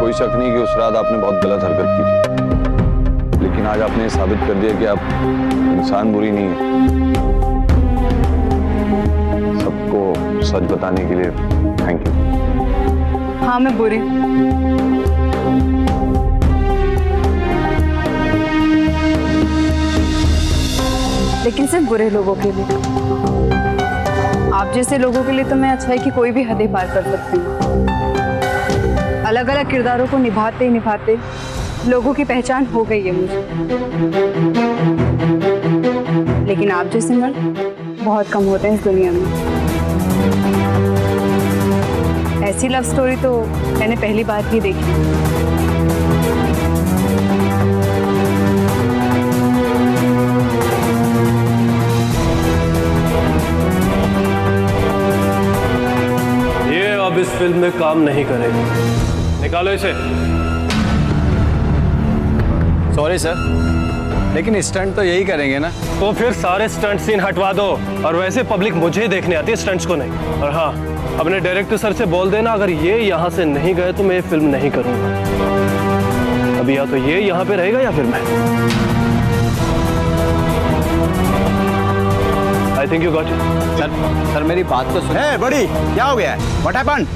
कोई शक नहीं कि उस रात आपने बहुत गलत हरकत की थी, लेकिन आज आपने ये साबित कर दिया कि आप इंसान बुरी नहीं है। सबको सच बताने के लिए थैंक यू। हाँ, मैं बुरी। लेकिन सिर्फ बुरे लोगों के लिए। आप जैसे लोगों के लिए तो मैं अच्छाई की कोई भी हदें पार कर सकती हूँ। अलग अलग किरदारों को निभाते निभाते लोगों की पहचान हो गई है मुझे। लेकिन आप जैसे मर्द बहुत कम होते हैं इस दुनिया में। ऐसी लव स्टोरी तो मैंने पहली बार ही देखी। ये अब इस फिल्म में काम नहीं करेगा, निकालो इसे। सॉरी सर, लेकिन स्टंट तो यही करेंगे ना। तो फिर सारे स्टंट सीन हटवा दो। और वैसे पब्लिक मुझे देखने आती है, स्टंट्स को नहीं। और हाँ, अपने डायरेक्टर सर से बोल देना अगर ये यहाँ से नहीं गए तो मैं ये फिल्म नहीं करूँगा। अभी या तो ये यहाँ पे रहेगा या फिर मैं। I think you got it. Sir मेरी बात तो सुनो। बड़ी क्या हो गया है? What happened?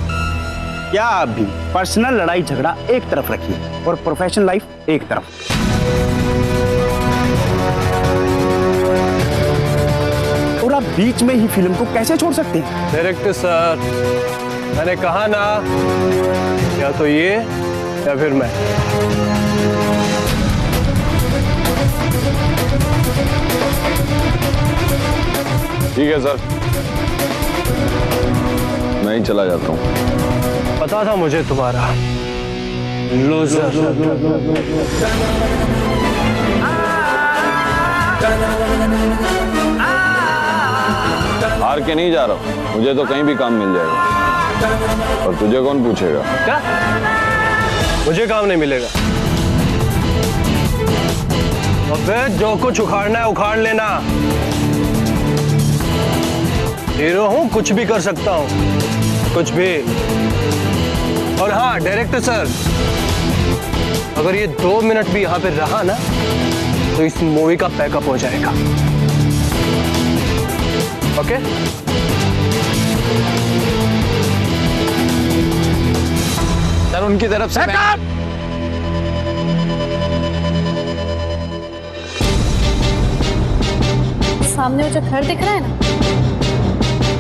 क्या अभी पर्सनल लड़ाई झगड़ा एक तरफ रखिए और प्रोफेशनल लाइफ एक तरफ। और आप बीच में ही फिल्म को कैसे छोड़ सकते हैं? डायरेक्टर सर, मैंने कहा ना, या तो ये या फिर मैं। ठीक है सर, मैं ही चला जाता हूँ। पता था मुझे तुम्हारा लूजर। हार के नहीं जा रहा हूँ, मुझे तो कहीं भी काम मिल जाएगा। और तुझे कौन पूछेगा? क्या? मुझे काम नहीं मिलेगा? अबे जो कुछ उखाड़ना है उखाड़ लेना। हीरो हूं, कुछ भी कर सकता हूं, कुछ भी। और हाँ डायरेक्टर सर, अगर ये 2 मिनट भी यहाँ पे रहा ना तो इस मूवी का पैकअप हो जाएगा। ओके? सर उनकी तरफ से सामने वो जो घर दिख रहा है ना,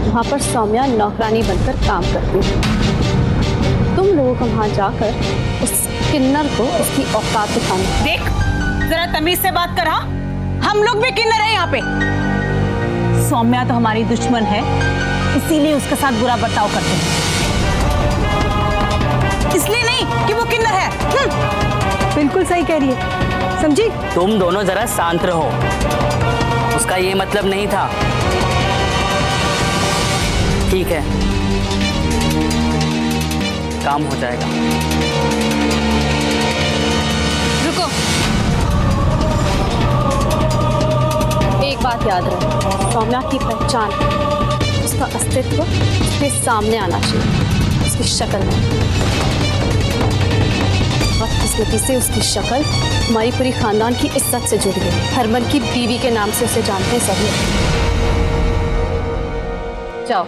वहां पर सौम्या नौकरानी बनकर काम करती है। तुम लोगों को वहां जाकर उस किन्नर को उसकी औकात दिखाना। देख, जरा तमीज से बात कर। हाँ, हम लोग भी किन्नर हैं यहाँ पे। सौम्या तो हमारी दुश्मन है, इसीलिए उसके साथ बुरा बर्ताव करते हैं। इसलिए नहीं कि वो किन्नर है। बिल्कुल सही कह रही है, समझी? तुम दोनों जरा शांत रहो, उसका ये मतलब नहीं था। ठीक है, काम हो जाएगा। रुको, एक बात याद रहे, सौम्या की पहचान, उसका अस्तित्व उसके सामने आना चाहिए, उसकी शक्ल में। बदकिस्मती से उसकी शक्ल हमारी पूरी खानदान की इज्जत से जुड़ी है। हरमन की बीवी के नाम से उसे जानते हैं सभी। जाओ।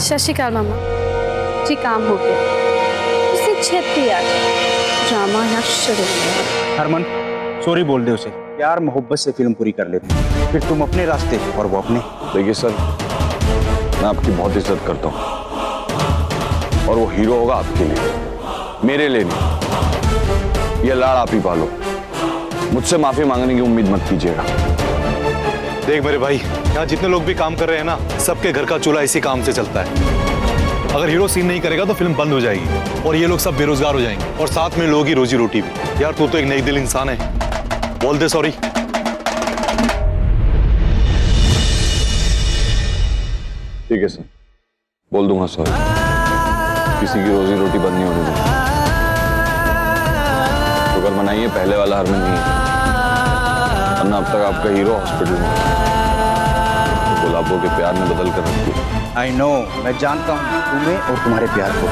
सत श्री अकाल मामा जी, काम हो गया। उसे छेती आज ड्रामा यहाँ शुरू हो गया। हरमन, सॉरी बोल दे उसे। प्यार मोहब्बत से फिल्म पूरी कर लेते हैं, फिर तुम अपने रास्ते और वो अपने। देखिए सर, मैं आपकी बहुत इज्जत करता हूँ और वो हीरो होगा आपके लिए, मेरे लिए नहीं। ये लाड़ आप ही पालो, मुझसे माफी मांगने की उम्मीद मत कीजिएगा। देख मेरे भाई, यहाँ जितने लोग भी काम कर रहे हैं ना, सबके घर का चूल्हा इसी काम से चलता है। अगर हीरो सीन नहीं करेगा तो फिल्म बंद हो जाएगी और ये लोग सब बेरोजगार हो जाएंगे और साथ में लोगों की रोजी रोटी भी। यार तू तो एक नेक दिल इंसान है, बोल दे सॉरी। ठीक है सर, बोल दूंगा सॉरी। किसी की रोजी रोटी बंद नहीं होने दूंगा। शुक्र मनाइए। बनाई है, पहले वाला हरमन नहीं है। वरना अब तक आपका हीरो हॉस्पिटल में तो गुलाबों के प्यार ने बदल कर रखी है। आई नो, मैं जानता हूँ तुम्हें और तुम्हारे प्यार को।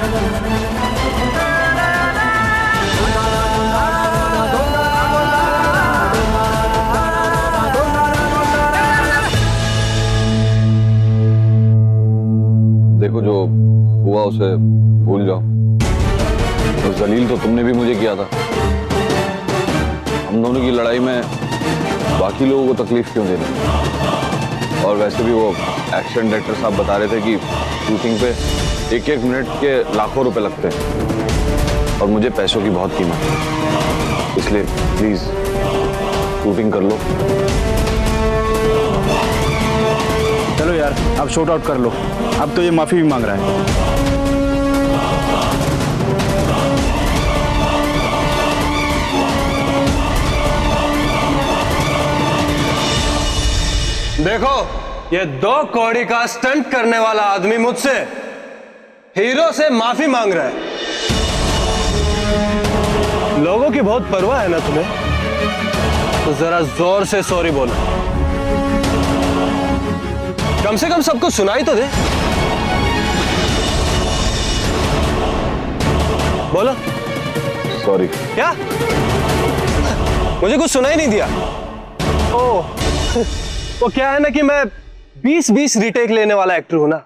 देखो, जो हुआ उसे भूल जाओ। तो जलील तो तुमने भी मुझे किया था। हम दोनों की लड़ाई में बाकी लोगों को तकलीफ क्यों देनी? और वैसे भी वो एक्शन डायरेक्टर साहब बता रहे थे कि शूटिंग पे एक एक मिनट के लाखों रुपए लगते हैं और मुझे पैसों की बहुत कीमत है। इसलिए प्लीज शूटिंग कर लो। चलो यार, अब शॉर्ट आउट कर लो। अब तो ये माफी भी मांग रहा है। देखो, ये 2 कौड़ी का स्टंट करने वाला आदमी मुझसे हीरो से माफी मांग रहा है। लोगों की बहुत परवाह है ना तुम्हें, तो जरा जोर से सॉरी बोलो। कम से कम सबको सुनाई तो दे। बोलो। सॉरी। क्या? मुझे कुछ सुनाई नहीं दिया? ओह, वो क्या है ना कि मैं 20-20 रीटेक लेने वाला एक्टर हूं ना,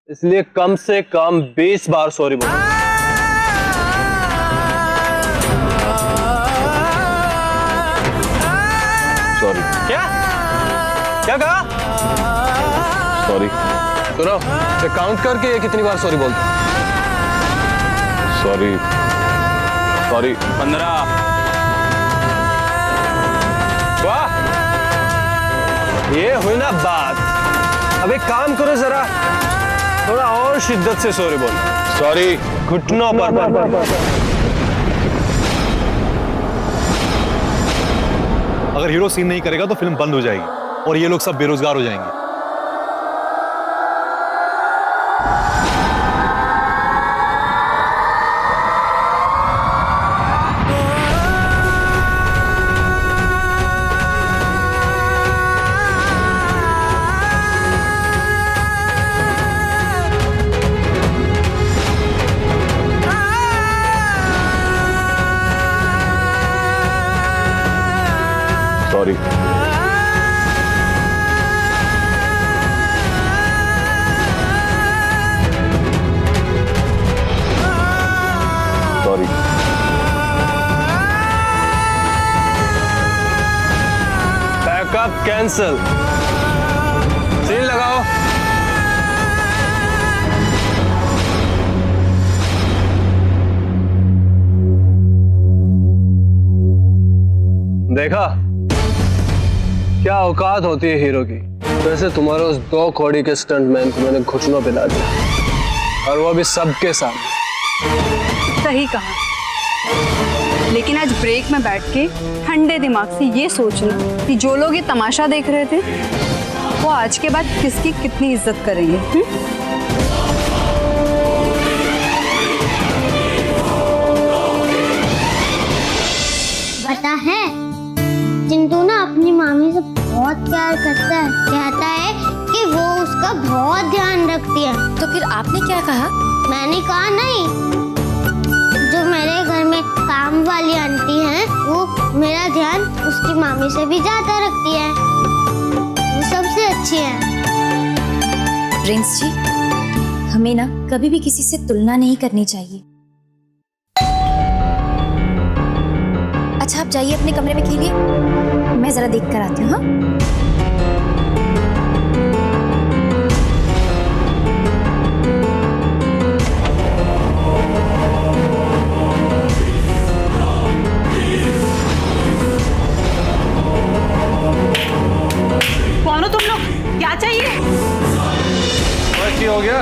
इसलिए कम से कम 20 बार सॉरी बोलो। सॉरी। क्या क्या कहा? सॉरी। सुनो, काउंट करके कितनी बार सॉरी बोलते? सॉरी। सॉरी। 15। वाह, ये हुई ना बात। अब एक काम करो, जरा थोड़ा और शिद्दत से सॉरी बोलो। सॉरी। घुटनों पर। अगर हीरो सीन नहीं करेगा तो फिल्म बंद हो जाएगी और ये लोग सब बेरोजगार हो जाएंगे। Sorry. Sorry. Backup cancel. Scene लगाओ। देखा क्या औकात होती है हीरो की। वैसे तुम्हारे उस 2 कौड़ी के स्टंटमैन को मैंने घुटनों पे ला दिया, और वो भी सबके सामने। सही कहा। लेकिन आज ब्रेक में बैठ के ठंडे दिमाग से ये सोचना कि जो लोग ये तमाशा देख रहे थे वो आज के बाद किसकी कितनी इज्जत करेंगे। पता है, चिंटू ना अपनी मामी से बहुत प्यार करता है। कहता है कि वो उसका बहुत ध्यान रखती है। तो फिर आपने क्या कहा? मैंने कहा नहीं, जो मेरे घर में काम वाली आंटी हैं वो मेरा ध्यान उसकी मामी से भी ज्यादा रखती है। वो सबसे अच्छी है। प्रिंस जी, हमें ना कभी भी किसी से तुलना नहीं करनी चाहिए। अच्छा, आप जाइए अपने कमरे में खेलिए, मैं जरा देख कर आती हूँ। हाँ, कौन हो तुम लोग? क्या चाहिए? क्या हो गया?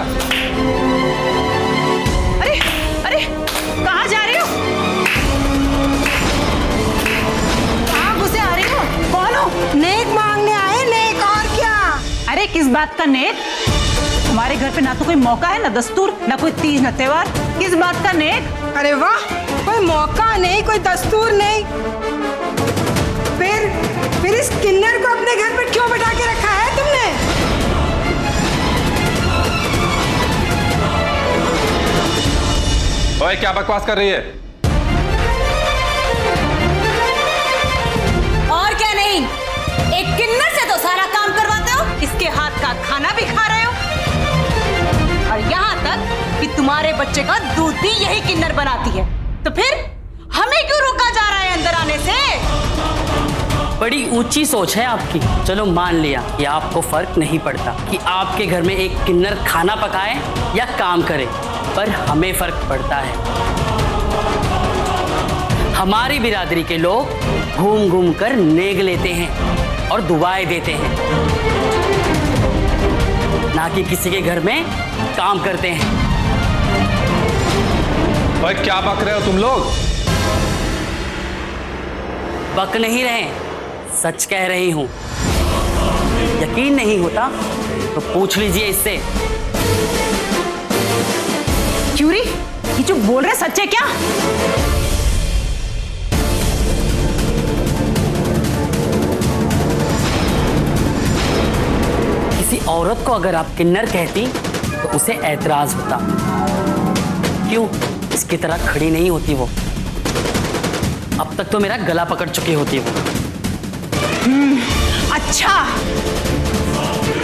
अरे अरे, कहाँ जा रहे हो? कहाँ घुसे आ रहे हो? कौन हो? नेक मांगने आए, नेक और क्या? अरे किस बात का नेक? हमारे घर पे ना तो कोई मौका है, ना दस्तूर, ना कोई तीज, ना त्योहार। किस बात का नेक? अरे वाह, कोई मौका नहीं, कोई दस्तूर नहीं। फिर इस किन्नर को अपने घर पर क्यों बिठा के रखा है तुमने? ओए, क्या बकवास कर रही है? और क्या नहीं, एक किन्नर से तो सारा काम करवाते हो, इसके हाथ का खाना भी खा रहे हो, और यहाँ तक कि तुम्हारे बच्चे का दूध भी यही किन्नर बनाती है। तो फिर हमें क्यों रोका जा रहा है अंदर आने से? बड़ी ऊंची सोच है आपकी। चलो मान लिया कि आपको फर्क नहीं पड़ता कि आपके घर में एक किन्नर खाना पकाए या काम करे, पर हमें फर्क पड़ता है। हमारी बिरादरी के लोग घूम घूम कर नेग लेते हैं और दुआएं देते हैं, ना कि किसी के घर में काम करते हैं। ओए, क्या बक रहे हो तुम लोग? बक नहीं रहे, सच कह रही हूं। यकीन नहीं होता तो पूछ लीजिए इससे। क्यों रे, ये जो बोल रहे सच है क्या? किसी औरत को अगर आप किन्नर कहती तो उसे ऐतराज होता। क्यों इसकी तरह खड़ी नहीं होती वो? अब तक तो मेरा गला पकड़ चुकी होती वो। अच्छा,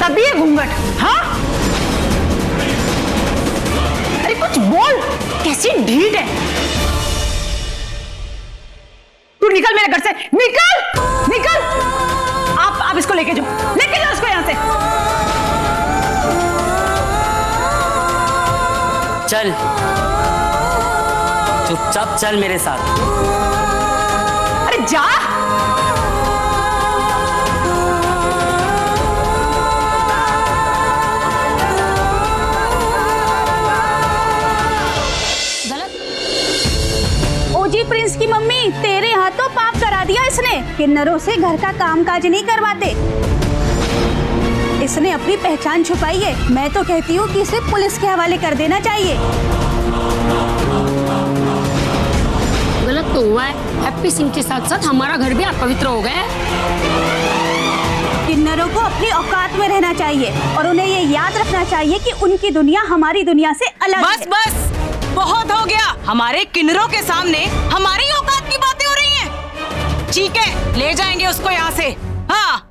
तभी ये घूंघट? हाँ, अरे कुछ बोल, कैसी ढीठ है। तू निकल मेरे घर से, निकल निकल। आप इसको लेके जाओ, लेके जाओ इसको यहाँ से। चल, चुपचाप चल मेरे साथ। अरे जा। ओजी प्रिंस की मम्मी, तेरे हाथों पाप करा दिया इसने। किन्नरों से घर का कामकाज नहीं करवाते। इसने अपनी पहचान छुपाई है। मैं तो कहती हूँ कि इसे पुलिस के हवाले कर देना चाहिए। गलत तो हुआ है। हैप्पी सिंह के साथ साथ हमारा घर भी अपवित्र हो गया है। किन्नरों को अपनी औकात में रहना चाहिए और उन्हें ये याद रखना चाहिए कि उनकी दुनिया हमारी दुनिया से अलग है। बस बस, बहुत हो गया। हमारे किन्नरों के सामने हमारी औकात की बातें हो रही हैं। ठीक है, ले जाएंगे उसको यहाँ से। हाँ,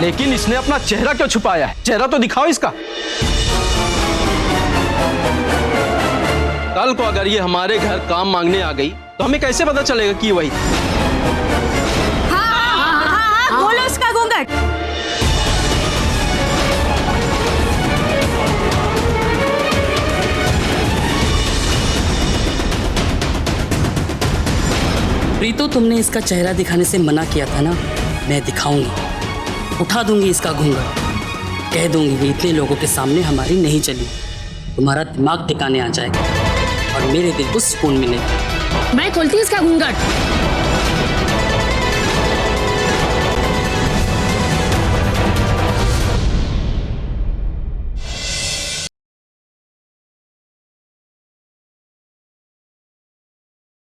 लेकिन इसने अपना चेहरा क्यों छुपाया है? चेहरा तो दिखाओ इसका। कल को अगर ये हमारे घर काम मांगने आ गई तो हमें कैसे पता चलेगा कि वही? हाँ, बोलो उसका घूंघट। प्रीतो, तुमने इसका चेहरा दिखाने से मना किया था ना। मैं दिखाऊंगी, उठा दूंगी इसका घूंघट। कह दूंगी कि इतने लोगों के सामने हमारी नहीं चली। तुम्हारा दिमाग ठिकाने आ जाएगा और मेरे दिल को सुकून मिलेगा। मैं खोलती हूँ इसका घूंघट।